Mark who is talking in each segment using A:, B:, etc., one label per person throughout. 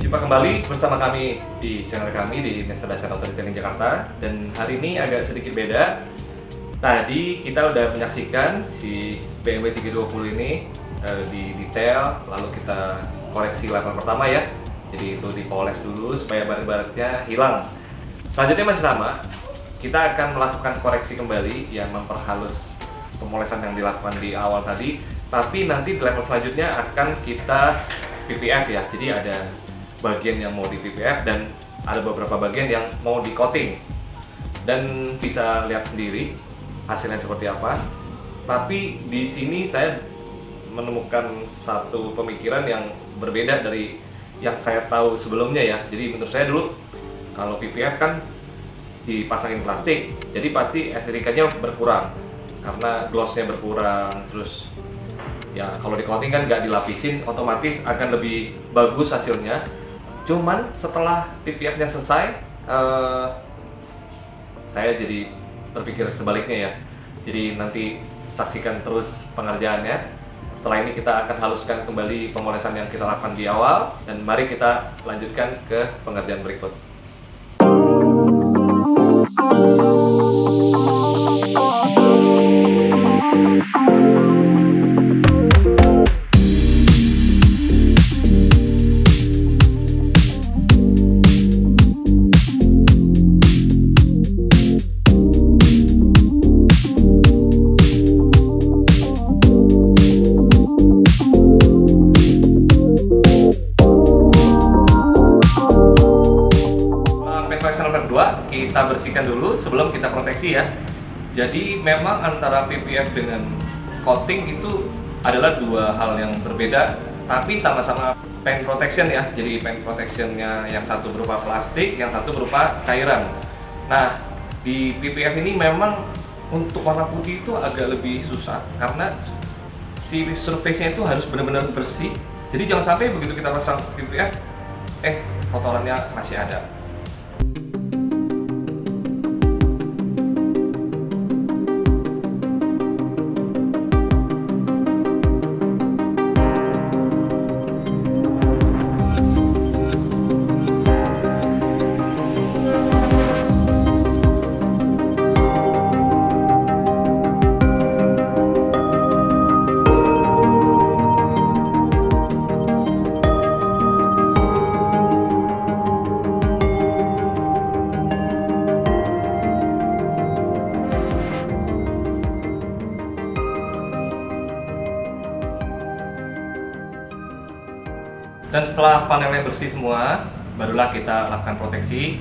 A: Jumpa kembali bersama kami di channel kami di Mr. Dasar Auto Detailing Jakarta. Dan hari ini agak sedikit beda. Tadi kita udah menyaksikan si BMW 320 ini di detail, lalu kita koreksi level pertama ya. Jadi itu dipoles dulu supaya baret-baretnya hilang. Selanjutnya masih sama, kita akan melakukan koreksi kembali yang memperhalus pemolesan yang dilakukan di awal tadi. Tapi nanti di level selanjutnya akan kita PPF ya. Jadi ada bagian yang mau di PPF dan ada beberapa bagian yang mau di coating. Dan bisa lihat sendiri hasilnya seperti apa. Tapi di sini saya menemukan satu pemikiran yang berbeda dari yang saya tahu sebelumnya ya. Jadi menurut saya dulu kalau PPF kan dipasangin plastik, jadi pasti estetikanya berkurang karena glossnya berkurang. Terus ya kalau di coating kan nggak dilapisin, otomatis akan lebih bagus hasilnya. Cuman setelah PPF-nya selesai, saya jadi berpikir sebaliknya ya. Jadi nanti saksikan terus pengerjaannya. Setelah ini kita akan haluskan kembali pemolesan yang kita lakukan di awal. Dan mari kita lanjutkan ke pengerjaan berikut. Kita bersihkan dulu sebelum kita proteksi ya. Jadi memang antara PPF dengan coating itu adalah dua hal yang berbeda, tapi sama-sama paint protection ya. Jadi paint protectionnya yang satu berupa plastik, yang satu berupa cairan. Nah di PPF ini memang untuk warna putih itu agak lebih susah karena si surface-nya itu harus benar-benar bersih. Jadi jangan sampai begitu kita pasang PPF, kotorannya masih ada. Dan setelah panelnya bersih semua, barulah kita lakukan proteksi.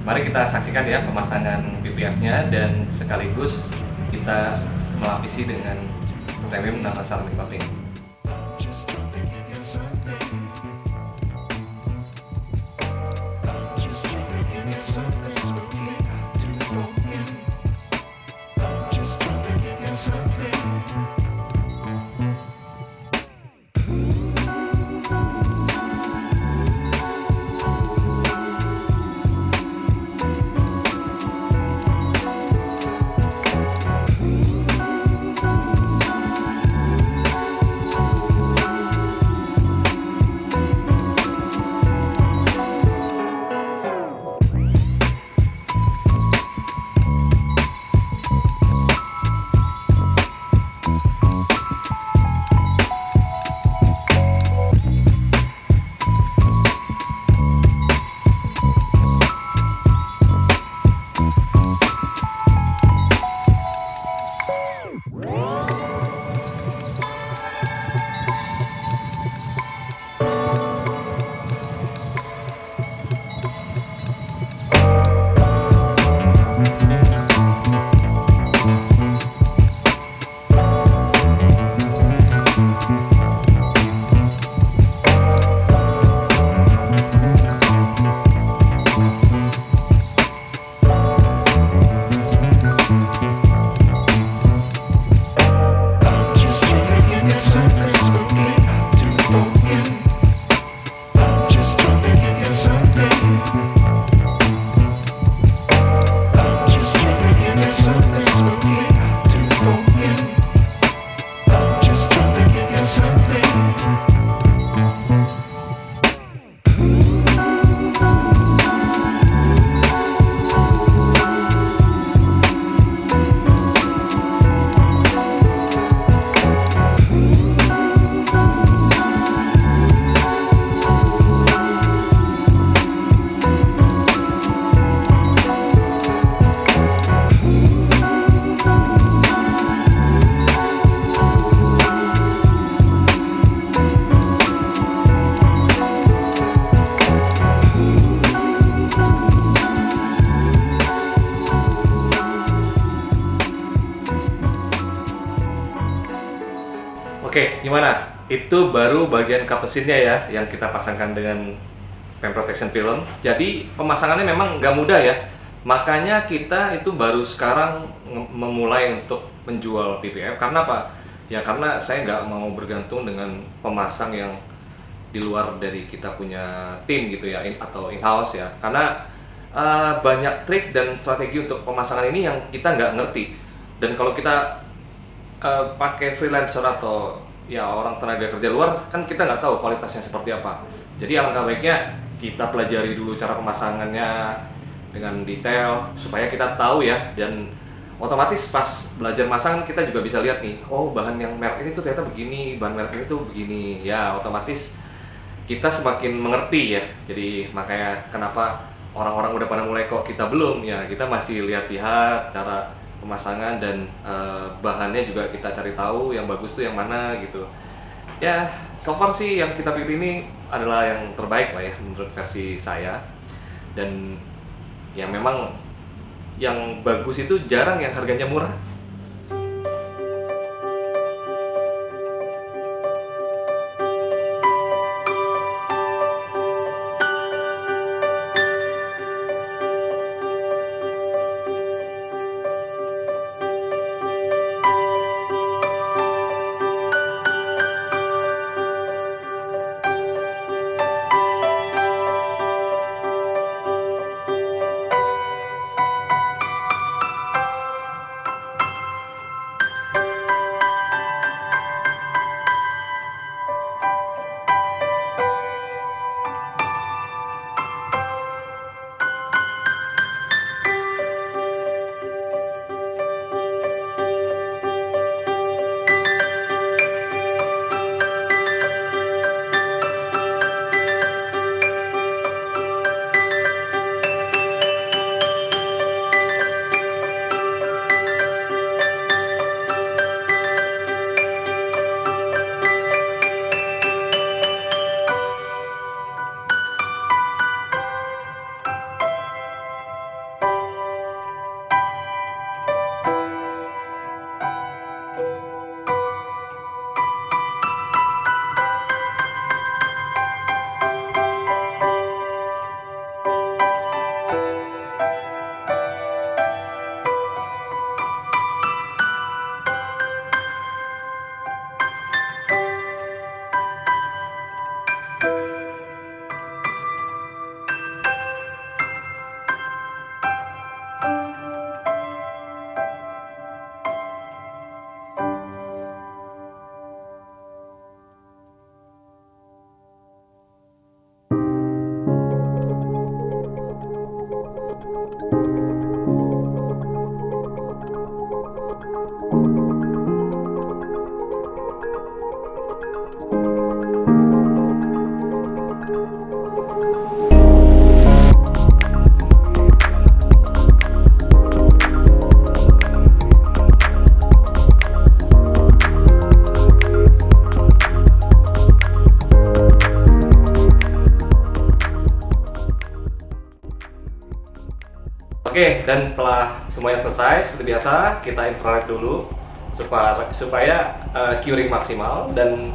A: Mari kita saksikan ya pemasangan PPF-nya dan sekaligus kita melapisi dengan premium nama ceramic coating. gimana? Itu baru bagian kapesinnya ya yang kita pasangkan dengan pen protection film. Jadi pemasangannya memang nggak mudah ya. Makanya kita itu baru sekarang memulai untuk menjual PPF. Karena apa? Ya karena saya nggak mau bergantung dengan pemasang yang di luar dari kita punya tim gitu ya, atau in-house ya. Karena banyak trik dan strategi untuk pemasangan ini yang kita nggak ngerti. Dan kalau kita pakai freelancer atau ya orang tenaga kerja luar, kan kita nggak tahu kualitasnya seperti apa. Jadi alangkah baiknya kita pelajari dulu cara pemasangannya dengan detail supaya kita tahu ya, dan otomatis pas belajar masang kita juga bisa lihat nih, oh bahan yang merek ini tuh ternyata begini, bahan merek ini tuh begini ya, otomatis kita semakin mengerti ya. Jadi makanya kenapa orang-orang udah pada mulai, kok kita belum ya, kita masih lihat-lihat cara pemasangan dan bahannya juga kita cari tahu yang bagus tuh yang mana gitu ya. So far sih yang kita pilih ini adalah yang terbaik lah ya menurut versi saya, dan ya memang yang bagus itu jarang yang harganya murah. Oke, dan setelah semuanya selesai, seperti biasa kita infrared dulu supaya curing maksimal, dan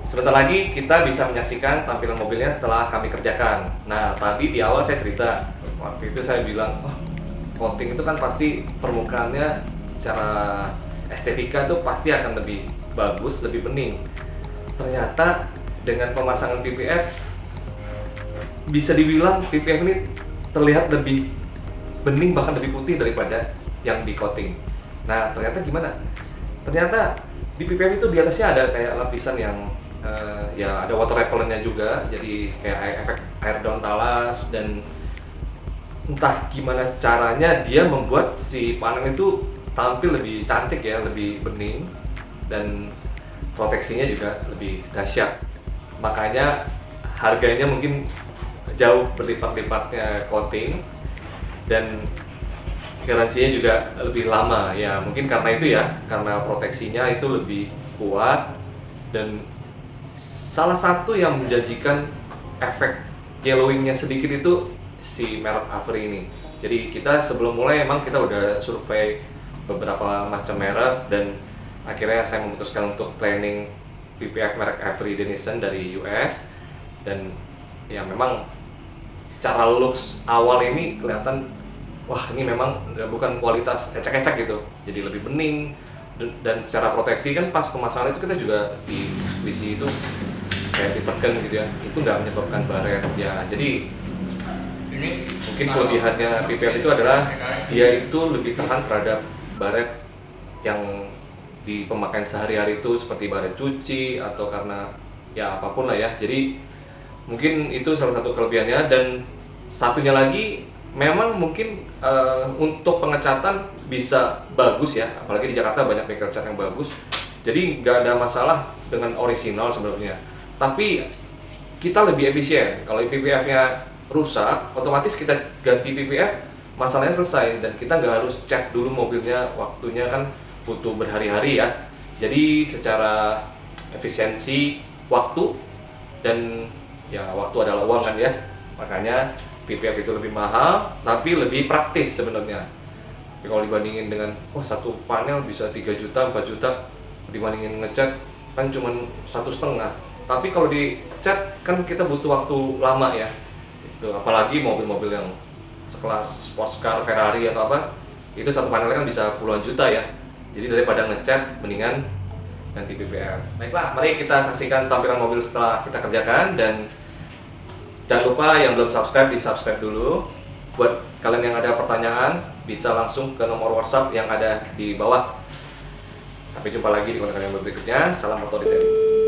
A: sebentar lagi kita bisa menyaksikan tampilan mobilnya setelah kami kerjakan. Nah, tadi di awal saya cerita, waktu itu saya bilang, oh, coating itu kan pasti permukaannya secara estetika tuh pasti akan lebih bagus, lebih bening. Ternyata dengan pemasangan PPF bisa dibilang PPF ini terlihat lebih bening, bahkan lebih putih daripada yang di coating. Nah, ternyata gimana? Ternyata di PPF itu di atasnya ada kayak lapisan yang ya ada water repellentnya juga, jadi kayak efek air daun talas, dan entah gimana caranya dia membuat si panel itu tampil lebih cantik ya, lebih bening, dan proteksinya juga lebih dahsyat. Makanya harganya mungkin jauh berlipat-lipatnya coating, dan garansinya juga lebih lama ya, mungkin karena itu ya, karena proteksinya itu lebih kuat. Dan salah satu yang menjanjikan efek yellowingnya sedikit itu si merek Avery ini. Jadi kita sebelum mulai emang kita udah survei beberapa macam merek, dan akhirnya saya memutuskan untuk training PPF merek Avery Dennison dari US, dan ya memang secara looks awal ini kelihatan wah ini memang bukan kualitas ecek-ecek gitu, jadi lebih bening, dan secara proteksi kan pas pemasangan itu kita juga di squeezy itu kayak ditekan gitu ya, itu nggak menyebabkan baret ya. Jadi mungkin kelebihannya PPF itu adalah dia itu lebih tahan terhadap baret yang di pemakaian sehari-hari itu, seperti baret cuci atau karena ya apapun lah ya. Jadi mungkin itu salah satu kelebihannya. Dan satunya lagi memang mungkin untuk pengecatan bisa bagus ya, apalagi di Jakarta banyak bengkel cat yang bagus, jadi nggak ada masalah dengan orisinal sebenarnya. Tapi kita lebih efisien kalau PPF-nya rusak, otomatis kita ganti PPF, masalahnya selesai, dan kita nggak harus cek dulu mobilnya, waktunya kan butuh berhari-hari ya. Jadi secara efisiensi waktu, dan ya waktu adalah uang kan ya, makanya PPF itu lebih mahal tapi lebih praktis sebenarnya. Tapi kalau dibandingin dengan satu panel bisa 3 juta 4 juta, dibandingin ngecat kan cuma 1,5. Tapi kalau dicat kan kita butuh waktu lama ya. Itu apalagi mobil-mobil yang sekelas sports car, Ferrari atau apa, itu satu panelnya kan bisa puluhan juta ya. Jadi daripada ngecat mendingan ganti PPF. Baiklah, mari kita saksikan tampilan mobil setelah kita kerjakan. Dan jangan lupa yang belum subscribe, di subscribe dulu. Buat kalian yang ada pertanyaan bisa langsung ke nomor WhatsApp yang ada di bawah. Sampai jumpa lagi di konten yang berikutnya. Salam motor detailing.